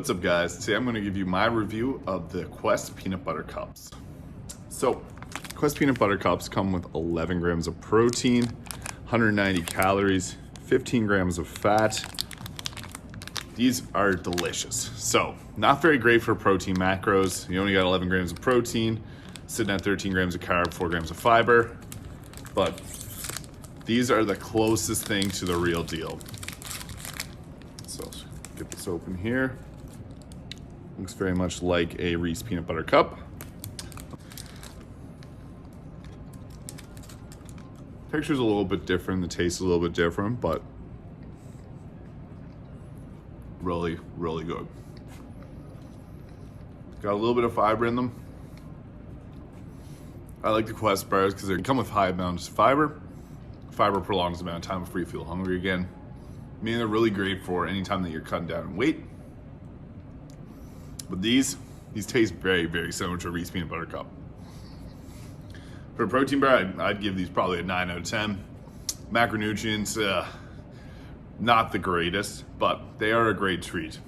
What's up guys? Today I'm going to give you my review of the Quest peanut butter cups. So Quest peanut butter cups come with 11 grams of protein, 190 calories, 15 grams of fat. These are delicious. So not very great for protein macros. You only got 11 grams of protein, sitting at 13 grams of carb, 4 grams of fiber. But these are the closest thing to the real deal. So let's get this open here. Looks very much like a Reese's peanut butter cup. Picture's a little bit different, the taste is a little bit different, but really, really good. Got a little bit of fiber in them. I like the Quest bars because they come with high amounts of fiber. Fiber prolongs the amount of time before you feel hungry again. I mean, they're really great for any time that you're cutting down in weight. But these taste very, very similar to a Reese's peanut butter cup. For a protein bar, I'd give these probably a 9 out of 10. Macronutrients, not the greatest, but they are a great treat.